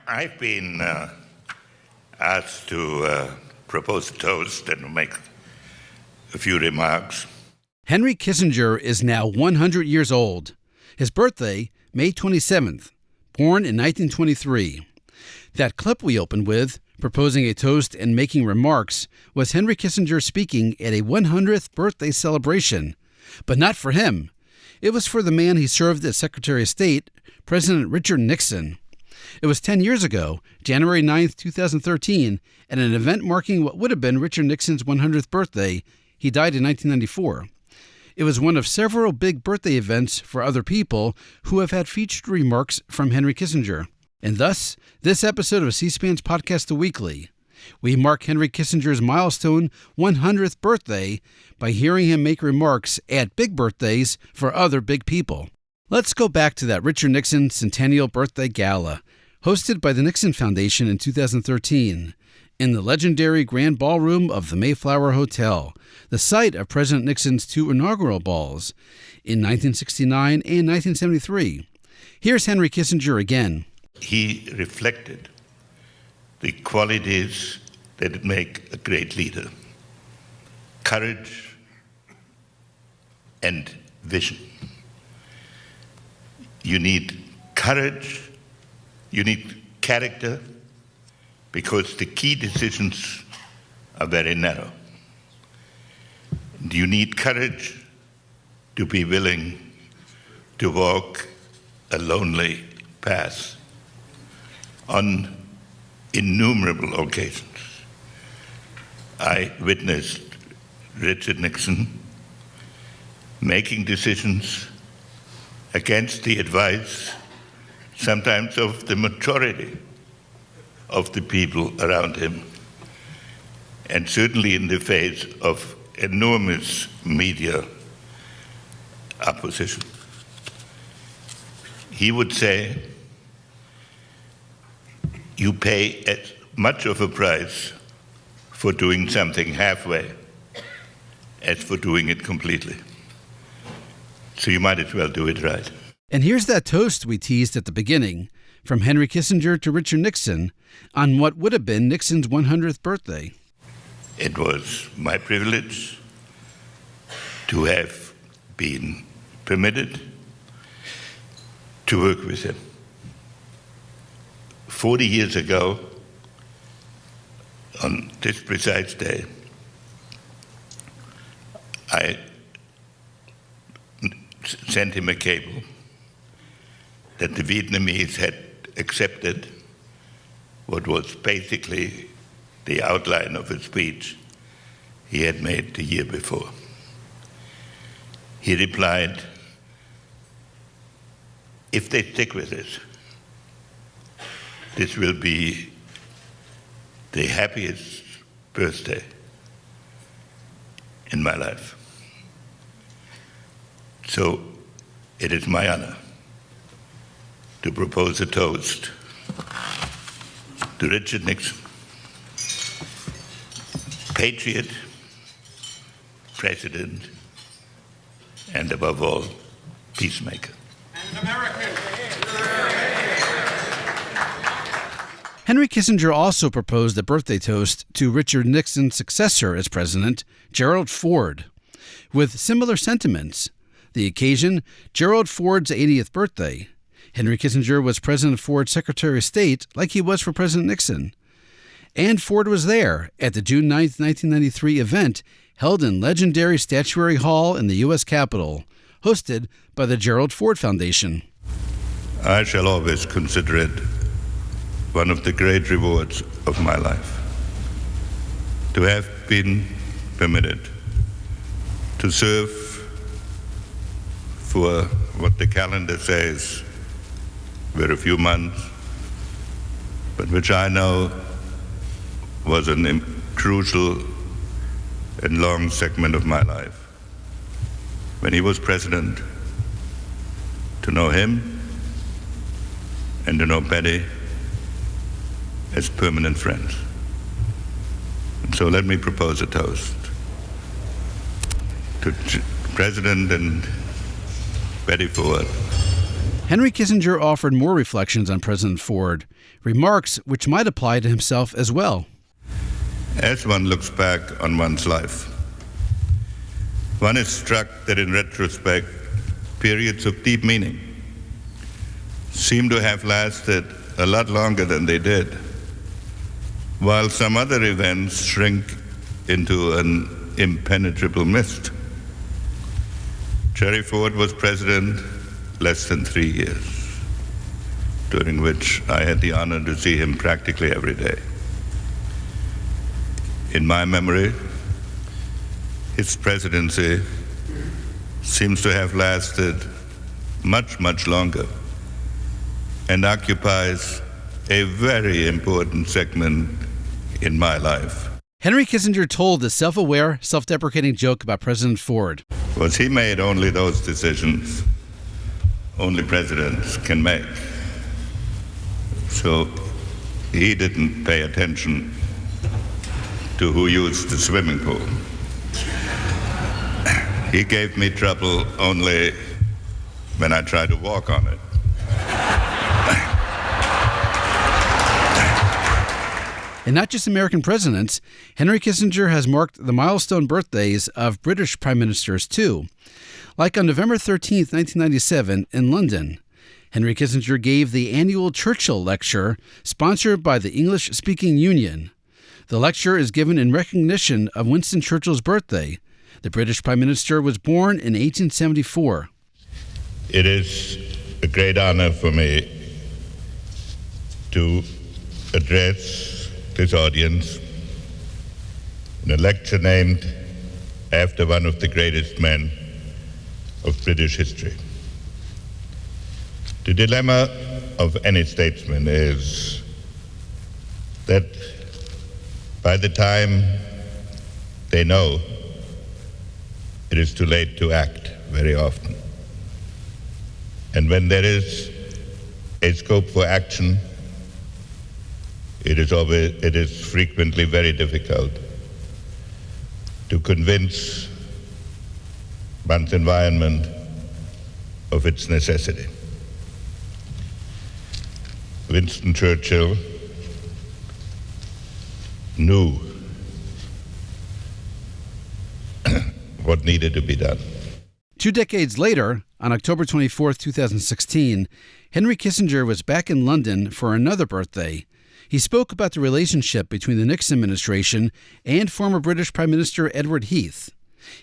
I've been asked to propose a toast and make a few remarks. Henry Kissinger is now 100 years old. His birthday, May 27th, born in 1923. That clip we opened with, proposing a toast and making remarks, was Henry Kissinger speaking at a 100th birthday celebration. But not for him. It was for the man he served as Secretary of State, President Richard Nixon. It was 10 years ago, January 9th, 2013, at an event marking what would have been Richard Nixon's 100th birthday. He died in 1994. It was one of several big birthday events for other people who have had featured remarks from Henry Kissinger. And thus, this episode of C-SPAN's Podcast The Weekly. We mark Henry Kissinger's milestone 100th birthday by hearing him make remarks at big birthdays for other big people. Let's go back to that Richard Nixon Centennial Birthday Gala, hosted by the Nixon Foundation in 2013, in the legendary Grand Ballroom of the Mayflower Hotel, the site of President Nixon's two inaugural balls in 1969 and 1973. Here's Henry Kissinger again. He reflected the qualities that make a great leader: courage and vision. You need courage, you need character, because the key decisions are very narrow. You need courage to be willing to walk a lonely path on innumerable occasions. I witnessed Richard Nixon making decisions against the advice, sometimes of the majority of the people around him, and certainly in the face of enormous media opposition. He would say, you pay as much of a price for doing something halfway as for doing it completely. So you might as well do it right. And here's that toast we teased at the beginning, from Henry Kissinger to Richard Nixon, on what would have been Nixon's 100th birthday. It was my privilege to have been permitted to work with him. 40 years ago, on this precise day, I sent him a cable that the Vietnamese had accepted what was basically the outline of a speech he had made the year before. He replied, if they stick with this will be the happiest birthday in my life. So it is my honor to propose a toast to Richard Nixon, patriot, president, and above all, peacemaker. And American. Henry Kissinger also proposed a birthday toast to Richard Nixon's successor as president, Gerald Ford, with similar sentiments. The occasion, Gerald Ford's 80th birthday. Henry Kissinger was President Ford's Secretary of State, like he was for President Nixon. And Ford was there at the June 9, 1993 event held in legendary Statuary Hall in the U.S. Capitol, hosted by the Gerald Ford Foundation. I shall always consider it one of the great rewards of my life to have been permitted to serve for what the calendar says were a few months, but which I know was a crucial and long segment of my life. When he was president, to know him and to know Betty as permanent friends. And so let me propose a toast to President and Betty Ford. Henry Kissinger offered more reflections on President Ford remarks which might apply to himself as well. As one looks back on one's life, one is struck that in retrospect, periods of deep meaning seem to have lasted a lot longer than they did, while some other events shrink into an impenetrable mist. Gerry Ford was president less than 3 years, during which I had the honor to see him practically every day. In my memory, his presidency seems to have lasted much, much longer and occupies a very important segment in my life. Henry Kissinger told the self-aware, self-deprecating joke about President Ford. Was he made only those decisions only presidents can make. So he didn't pay attention to who used the swimming pool. He gave me trouble only when I tried to walk on it. And not just American presidents, Henry Kissinger has marked the milestone birthdays of British prime ministers too. Like on November 13, 1997, in London, Henry Kissinger gave the annual Churchill Lecture, sponsored by the English-Speaking Union. The lecture is given in recognition of Winston Churchill's birthday. The British prime minister was born in 1874. It is a great honor for me to address this audience in a lecture named after one of the greatest men of British history. The dilemma of any statesman is that by the time they know, it is too late to act very often. And when there is a scope for action, it is frequently very difficult to convince one's environment of its necessity. Winston Churchill knew what needed to be done. 2 decades later, on October 24, 2016, Henry Kissinger was back in London for another birthday. He spoke about the relationship between the Nixon administration and former British Prime Minister Edward Heath.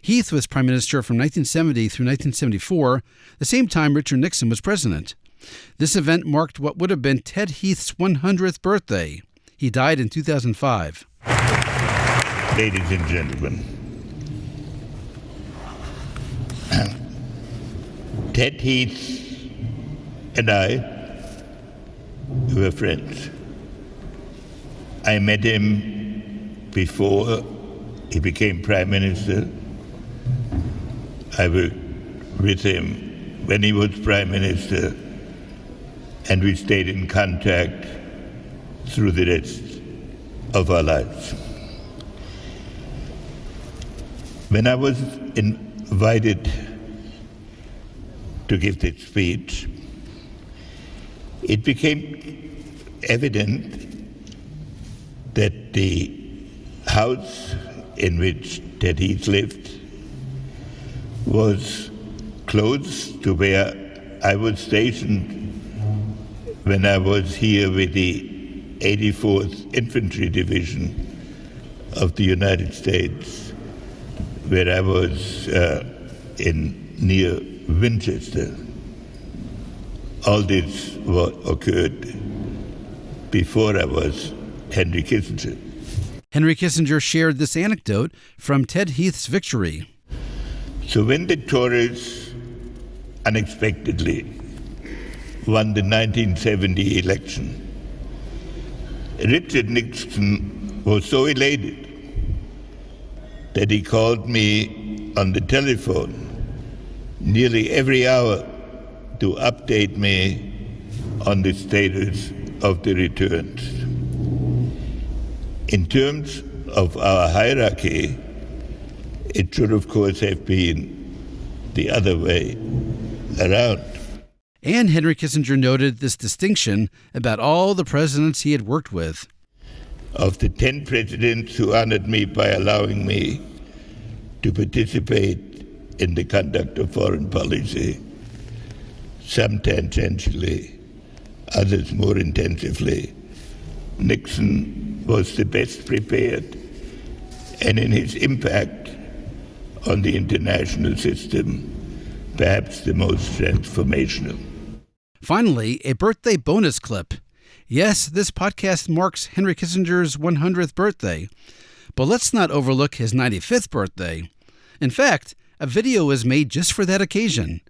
Heath was Prime Minister from 1970 through 1974, the same time Richard Nixon was president. This event marked what would have been Ted Heath's 100th birthday. He died in 2005. Ladies and gentlemen, Ted Heath and I were friends. I met him before he became Prime Minister. I worked with him when he was Prime Minister, and we stayed in contact through the rest of our lives. When I was invited to give this speech, it became evident that the house in which Ted Heath lived was close to where I was stationed when I was here with the 84th Infantry Division of the United States, where I was near Winchester. All this occurred before I was Henry Kissinger. Henry Kissinger shared this anecdote from Ted Heath's victory. So when the Tories unexpectedly won the 1970 election, Richard Nixon was so elated that he called me on the telephone nearly every hour to update me on the status of the returns. In terms of our hierarchy, it should of course have been the other way around. And Henry Kissinger noted this distinction about all the presidents he had worked with. Of the 10 presidents who honored me by allowing me to participate in the conduct of foreign policy, some tangentially, others more intensively, Nixon was the best prepared, and in his impact on the international system, perhaps the most transformational. Finally, a birthday bonus clip. Yes, this podcast marks Henry Kissinger's 100th birthday, but let's not overlook his 95th birthday. In fact, a video was made just for that occasion.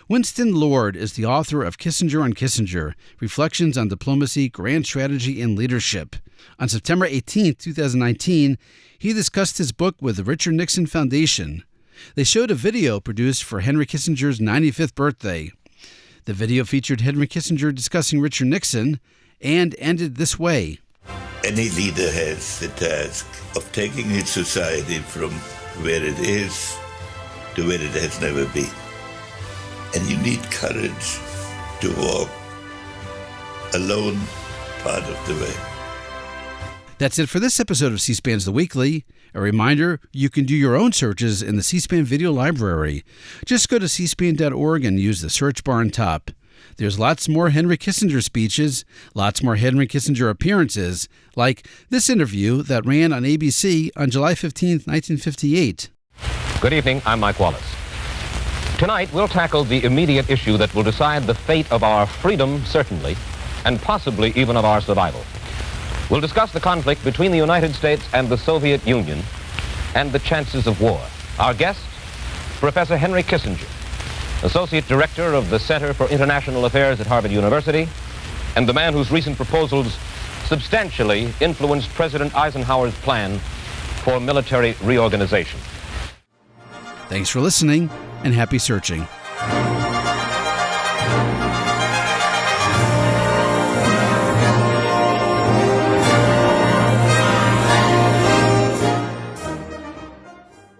Winston Lord is the author of Kissinger on Kissinger, Reflections on Diplomacy, Grand Strategy, and Leadership. On September 18, 2019, he discussed his book with the Richard Nixon Foundation. They showed a video produced for Henry Kissinger's 95th birthday. The video featured Henry Kissinger discussing Richard Nixon and ended this way. Any leader has the task of taking his society from where it is to where it has never been. And you need courage to walk alone part of the way. That's it for this episode of C-SPAN's The Weekly. A reminder, you can do your own searches in the C-SPAN video library. Just go to cspan.org and use the search bar on top. There's lots more Henry Kissinger speeches, lots more Henry Kissinger appearances, like this interview that ran on ABC on July 15, 1958. Good evening, I'm Mike Wallace. Tonight, we'll tackle the immediate issue that will decide the fate of our freedom, certainly, and possibly even of our survival. We'll discuss the conflict between the United States and the Soviet Union and the chances of war. Our guest, Professor Henry Kissinger, Associate Director of the Center for International Affairs at Harvard University, and the man whose recent proposals substantially influenced President Eisenhower's plan for military reorganization. Thanks for listening, and happy searching.